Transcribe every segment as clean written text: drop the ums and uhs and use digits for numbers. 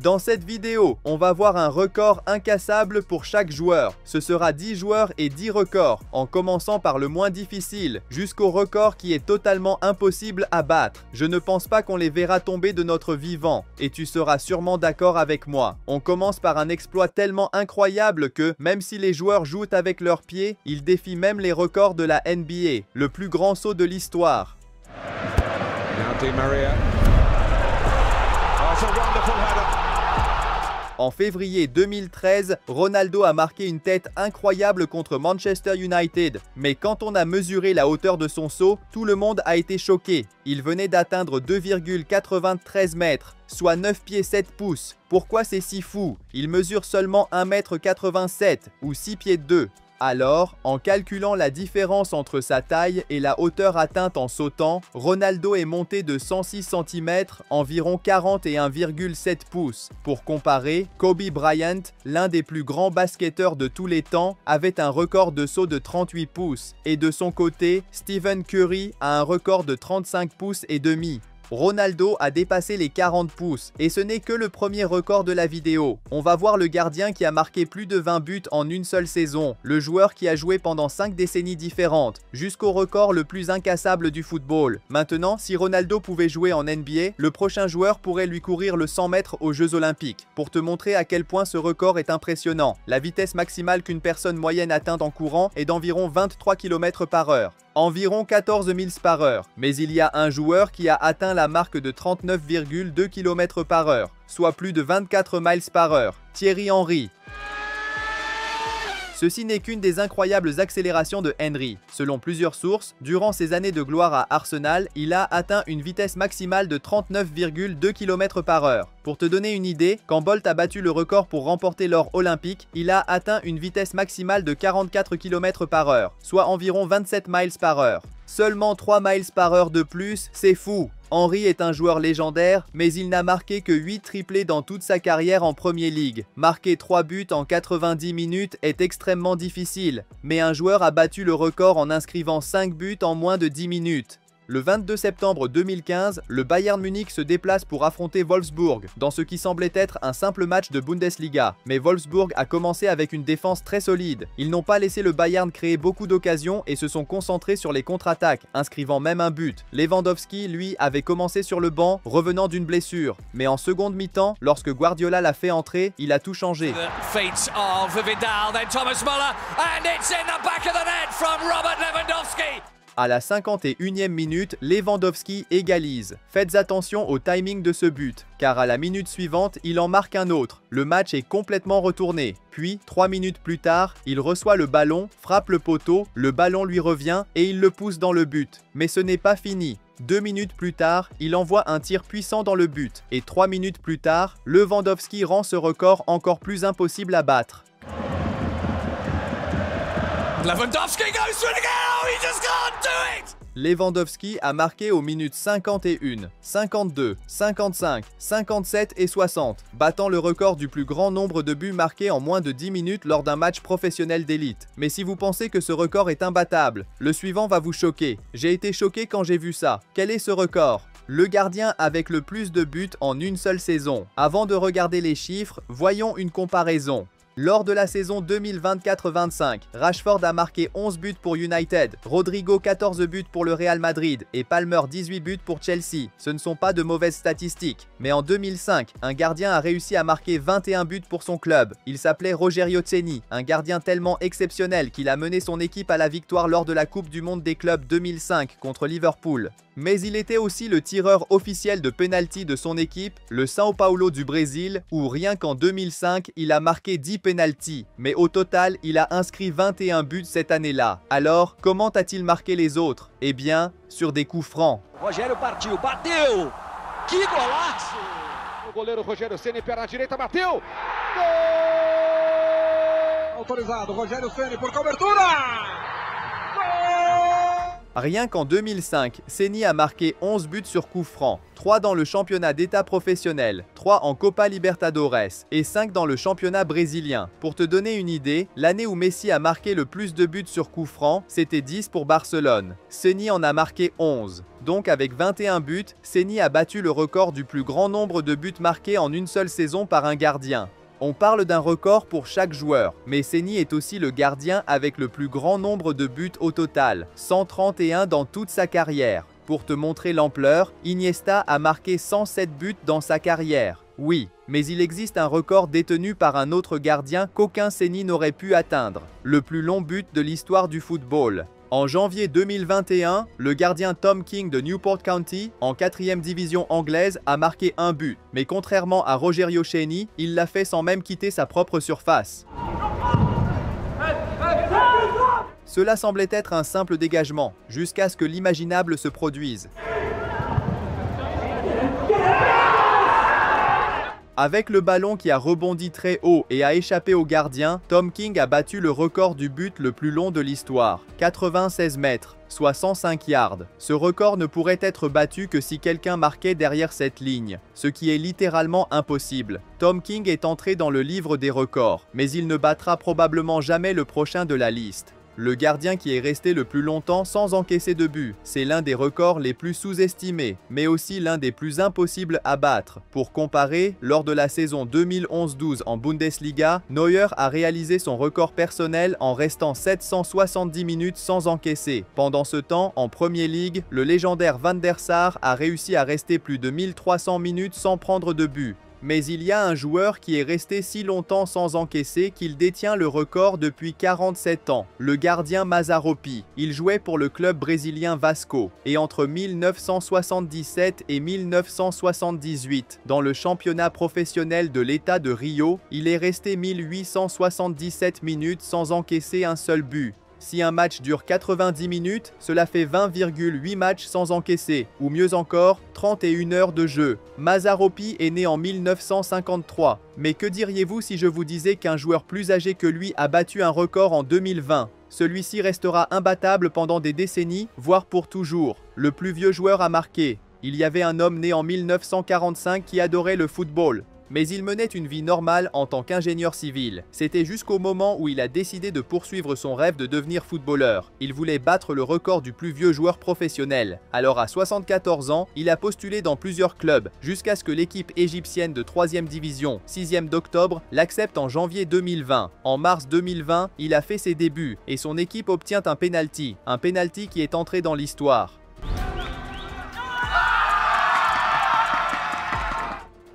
Dans cette vidéo, on va voir un record incassable pour chaque joueur. Ce sera 10 joueurs et 10 records, en commençant par le moins difficile, jusqu'au record qui est totalement impossible à battre. Je ne pense pas qu'on les verra tomber de notre vivant, et tu seras sûrement d'accord avec moi. On commence par un exploit tellement incroyable que, même si les joueurs jouent avec leurs pieds, ils défient même les records de la NBA, le plus grand saut de l'histoire. En février 2013, Ronaldo a marqué une tête incroyable contre Manchester United. Mais quand on a mesuré la hauteur de son saut, tout le monde a été choqué. Il venait d'atteindre 2,93 mètres, soit 9 pieds 7 pouces. Pourquoi c'est si fou? Il mesure seulement 1,87 m ou 6 pieds 2. Alors, en calculant la différence entre sa taille et la hauteur atteinte en sautant, Ronaldo est monté de 106 cm, environ 41,7 pouces. Pour comparer, Kobe Bryant, l'un des plus grands basketteurs de tous les temps, avait un record de saut de 38 pouces. Et de son côté, Stephen Curry a un record de 35 pouces et demi. Ronaldo a dépassé les 40 pouces et ce n'est que le premier record de la vidéo. On va voir le gardien qui a marqué plus de 20 buts en une seule saison, le joueur qui a joué pendant 5 décennies différentes, jusqu'au record le plus incassable du football. Maintenant, si Ronaldo pouvait jouer en NBA, le prochain joueur pourrait lui courir le 100 mètres aux Jeux Olympiques. Pour te montrer à quel point ce record est impressionnant, la vitesse maximale qu'une personne moyenne atteint en courant est d'environ 23 km/h. Environ 14 miles par heure, mais il y a un joueur qui a atteint la marque de 39,2 km/h, soit plus de 24 miles par heure, Thierry Henry. Ceci n'est qu'une des incroyables accélérations de Henry. Selon plusieurs sources, durant ses années de gloire à Arsenal, il a atteint une vitesse maximale de 39,2 km/h. Pour te donner une idée, quand Bolt a battu le record pour remporter l'or olympique, il a atteint une vitesse maximale de 44 km/h, soit environ 27 miles par heure. Seulement 3 miles par heure de plus, c'est fou! Henry est un joueur légendaire, mais il n'a marqué que 8 triplés dans toute sa carrière en Premier League. Marquer 3 buts en 90 minutes est extrêmement difficile, mais un joueur a battu le record en inscrivant 5 buts en moins de 10 minutes. Le 22 septembre 2015, le Bayern Munich se déplace pour affronter Wolfsburg, dans ce qui semblait être un simple match de Bundesliga. Mais Wolfsburg a commencé avec une défense très solide. Ils n'ont pas laissé le Bayern créer beaucoup d'occasions et se sont concentrés sur les contre-attaques, inscrivant même un but. Lewandowski, lui, avait commencé sur le banc, revenant d'une blessure. Mais en seconde mi-temps, lorsque Guardiola l'a fait entrer, il a tout changé. À la 51e minute, Lewandowski égalise. Faites attention au timing de ce but, car à la minute suivante, il en marque un autre. Le match est complètement retourné. Puis, 3 minutes plus tard, il reçoit le ballon, frappe le poteau, le ballon lui revient et il le pousse dans le but. Mais ce n'est pas fini. 2 minutes plus tard, il envoie un tir puissant dans le but. Et 3 minutes plus tard, Lewandowski rend ce record encore plus impossible à battre. Lewandowski goes through it again. Oh, he just can't do it. Lewandowski a marqué aux minutes 51, 52, 55, 57 et 60, battant le record du plus grand nombre de buts marqués en moins de 10 minutes lors d'un match professionnel d'élite. Mais si vous pensez que ce record est imbattable, le suivant va vous choquer. J'ai été choqué quand j'ai vu ça. Quel est ce record ? Le gardien avec le plus de buts en une seule saison. Avant de regarder les chiffres, voyons une comparaison. Lors de la saison 2024-25, Rashford a marqué 11 buts pour United, Rodrigo 14 buts pour le Real Madrid et Palmer 18 buts pour Chelsea. Ce ne sont pas de mauvaises statistiques. Mais en 2005, un gardien a réussi à marquer 21 buts pour son club. Il s'appelait Rogerio Ceni, un gardien tellement exceptionnel qu'il a mené son équipe à la victoire lors de la Coupe du Monde des clubs 2005 contre Liverpool. Mais il était aussi le tireur officiel de pénalty de son équipe, le São Paulo du Brésil, où rien qu'en 2005, il a marqué 10 pénaltys. Mais au total, il a inscrit 21 buts cette année-là. Alors, comment a-t-il marqué les autres? Eh bien, sur des coups francs. Rogério partiu, bateu! Que golaço! O goleiro Rogério Ceni, perna direita, bateu! Gol! Autorizado, Rogério Ceni por cobertura! Gol! Rien qu'en 2005, Ceni a marqué 11 buts sur coup franc, 3 dans le championnat d'État professionnel, 3 en Copa Libertadores et 5 dans le championnat brésilien. Pour te donner une idée, l'année où Messi a marqué le plus de buts sur coup franc, c'était 10 pour Barcelone. Ceni en a marqué 11. Donc avec 21 buts, Ceni a battu le record du plus grand nombre de buts marqués en une seule saison par un gardien. On parle d'un record pour chaque joueur, mais Ceni est aussi le gardien avec le plus grand nombre de buts au total, 131 dans toute sa carrière. Pour te montrer l'ampleur, Iniesta a marqué 107 buts dans sa carrière. Oui, mais il existe un record détenu par un autre gardien qu'aucun Ceni n'aurait pu atteindre, le plus long but de l'histoire du football. En janvier 2021, le gardien Tom King de Newport County, en 4e division anglaise, a marqué un but. Mais contrairement à Rogerio Ceni, il l'a fait sans même quitter sa propre surface. Cela semblait être un simple dégagement, jusqu'à ce que l'imaginable se produise. Avec le ballon qui a rebondi très haut et a échappé au gardien, Tom King a battu le record du but le plus long de l'histoire, 96 mètres, soit 105 yards. Ce record ne pourrait être battu que si quelqu'un marquait derrière cette ligne, ce qui est littéralement impossible. Tom King est entré dans le livre des records, mais il ne battra probablement jamais le prochain de la liste. Le gardien qui est resté le plus longtemps sans encaisser de but, c'est l'un des records les plus sous-estimés, mais aussi l'un des plus impossibles à battre. Pour comparer, lors de la saison 2011-12 en Bundesliga, Neuer a réalisé son record personnel en restant 770 minutes sans encaisser. Pendant ce temps, en Premier League, le légendaire Van der Sar a réussi à rester plus de 1300 minutes sans prendre de but. Mais il y a un joueur qui est resté si longtemps sans encaisser qu'il détient le record depuis 47 ans, le gardien Mazzaropi. Il jouait pour le club brésilien Vasco et entre 1977 et 1978, dans le championnat professionnel de l'État de Rio, il est resté 1877 minutes sans encaisser un seul but. Si un match dure 90 minutes, cela fait 20,8 matchs sans encaisser, ou mieux encore, 31 heures de jeu. Mazzaropi est né en 1953, mais que diriez-vous si je vous disais qu'un joueur plus âgé que lui a battu un record en 2020 ? Celui-ci restera imbattable pendant des décennies, voire pour toujours. Le plus vieux joueur a marqué. Il y avait un homme né en 1945 qui adorait le football. Mais il menait une vie normale en tant qu'ingénieur civil. C'était jusqu'au moment où il a décidé de poursuivre son rêve de devenir footballeur. Il voulait battre le record du plus vieux joueur professionnel. Alors à 74 ans, il a postulé dans plusieurs clubs, jusqu'à ce que l'équipe égyptienne de 3e division, 6e d'octobre, l'accepte en janvier 2020. En mars 2020, il a fait ses débuts et son équipe obtient un penalty qui est entré dans l'histoire.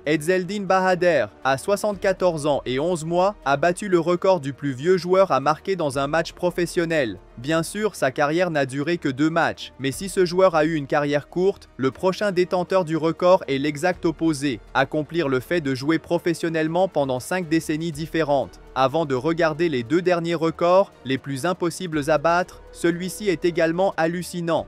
Edzeldin Bahader, à 74 ans et 11 mois, a battu le record du plus vieux joueur à marquer dans un match professionnel. Bien sûr, sa carrière n'a duré que 2 matchs, mais si ce joueur a eu une carrière courte, le prochain détenteur du record est l'exact opposé, accomplir le fait de jouer professionnellement pendant 5 décennies différentes. Avant de regarder les 2 derniers records, les plus impossibles à battre, celui-ci est également hallucinant.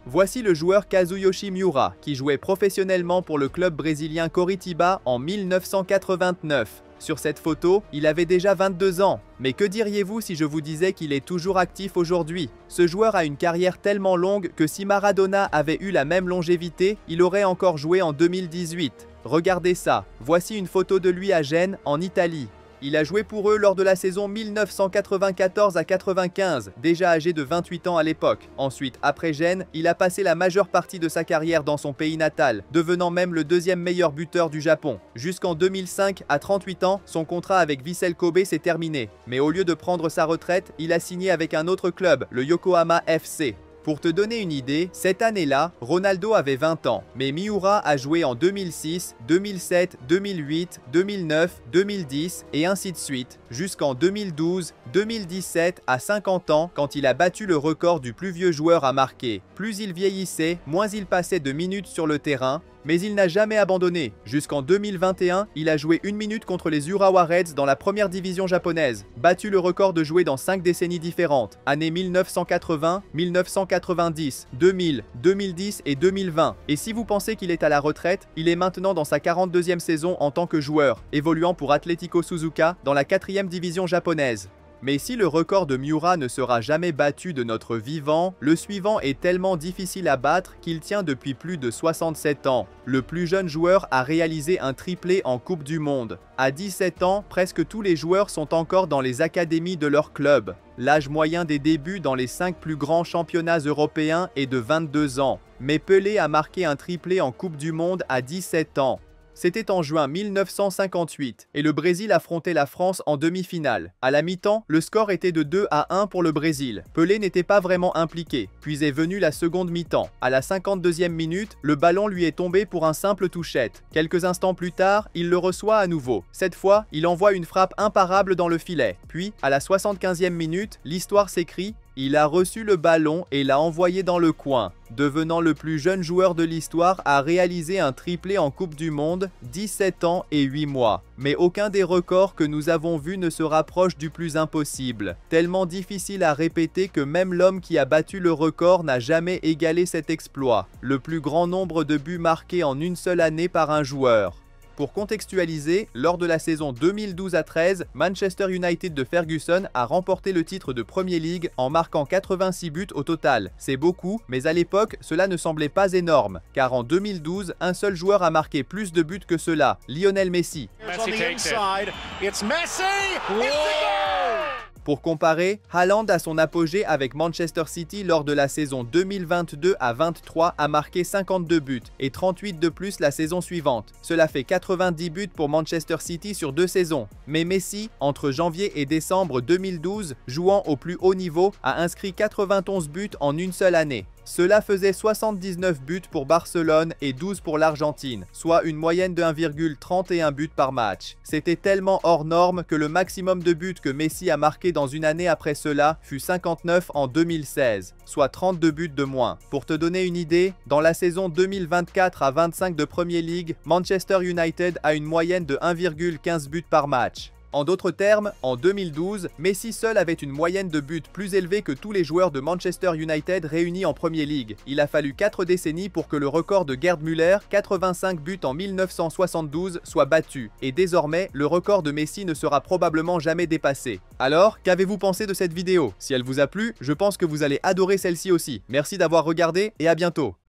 Voici le joueur Kazuyoshi Miura, qui jouait professionnellement pour le club brésilien Coritiba en 1989. Sur cette photo, il avait déjà 22 ans. Mais que diriez-vous si je vous disais qu'il est toujours actif aujourd'hui? Ce joueur a une carrière tellement longue que si Maradona avait eu la même longévité, il aurait encore joué en 2018. Regardez ça, voici une photo de lui à Gênes, en Italie. Il a joué pour eux lors de la saison 1994 à 95, déjà âgé de 28 ans à l'époque. Ensuite, après Gênes, il a passé la majeure partie de sa carrière dans son pays natal, devenant même le 2e meilleur buteur du Japon. Jusqu'en 2005, à 38 ans, son contrat avec Vissel Kobe s'est terminé. Mais au lieu de prendre sa retraite, il a signé avec un autre club, le Yokohama FC. Pour te donner une idée, cette année-là, Ronaldo avait 20 ans, mais Miura a joué en 2006, 2007, 2008, 2009, 2010 et ainsi de suite, jusqu'en 2012, 2017 à 50 ans quand il a battu le record du plus vieux joueur à marquer. Plus il vieillissait, moins il passait de minutes sur le terrain, mais il n'a jamais abandonné. Jusqu'en 2021, il a joué 1 minute contre les Urawa Reds dans la 1re division japonaise, battu le record de jouer dans 5 décennies différentes, années 1980, 1990, 2000, 2010 et 2020. Et si vous pensez qu'il est à la retraite, il est maintenant dans sa 42e saison en tant que joueur, évoluant pour Atlético Suzuka dans la 4e division japonaise. Mais si le record de Miura ne sera jamais battu de notre vivant, le suivant est tellement difficile à battre qu'il tient depuis plus de 67 ans. Le plus jeune joueur a réalisé un triplé en Coupe du Monde. À 17 ans, presque tous les joueurs sont encore dans les académies de leur club. L'âge moyen des débuts dans les 5 plus grands championnats européens est de 22 ans. Mais Pelé a marqué un triplé en Coupe du Monde à 17 ans. C'était en juin 1958 et le Brésil affrontait la France en demi-finale. À la mi-temps, le score était de 2-1 pour le Brésil. Pelé n'était pas vraiment impliqué, puis est venue la seconde mi-temps. À la 52e minute, le ballon lui est tombé pour un simple touchette. Quelques instants plus tard, il le reçoit à nouveau. Cette fois, il envoie une frappe imparable dans le filet. Puis, à la 75e minute, l'histoire s'écrit. Il a reçu le ballon et l'a envoyé dans le coin, devenant le plus jeune joueur de l'histoire à réaliser un triplé en Coupe du Monde, 17 ans et 8 mois. Mais aucun des records que nous avons vus ne se rapproche du plus impossible. Tellement difficile à répéter que même l'homme qui a battu le record n'a jamais égalé cet exploit. Le plus grand nombre de buts marqués en une seule année par un joueur. Pour contextualiser, lors de la saison 2012 à 13, Manchester United de Ferguson a remporté le titre de Premier League en marquant 86 buts au total. C'est beaucoup, mais à l'époque, cela ne semblait pas énorme, car en 2012, un seul joueur a marqué plus de buts que cela, Lionel Messi. Pour comparer, Haaland à son apogée avec Manchester City lors de la saison 2022 à 23 a marqué 52 buts et 38 de plus la saison suivante. Cela fait 90 buts pour Manchester City sur 2 saisons. Mais Messi, entre janvier et décembre 2012, jouant au plus haut niveau, a inscrit 91 buts en une seule année. Cela faisait 79 buts pour Barcelone et 12 pour l'Argentine, soit une moyenne de 1,31 buts par match. C'était tellement hors norme que le maximum de buts que Messi a marqué dans une année après cela fut 59 en 2016, soit 32 buts de moins. Pour te donner une idée, dans la saison 2024 à 25 de Premier League, Manchester United a une moyenne de 1,15 buts par match. En d'autres termes, en 2012, Messi seul avait une moyenne de buts plus élevée que tous les joueurs de Manchester United réunis en Premier League. Il a fallu 4 décennies pour que le record de Gerd Müller, 85 buts en 1972, soit battu. Et désormais, le record de Messi ne sera probablement jamais dépassé. Alors, qu'avez-vous pensé de cette vidéo? Si elle vous a plu, je pense que vous allez adorer celle-ci aussi. Merci d'avoir regardé et à bientôt.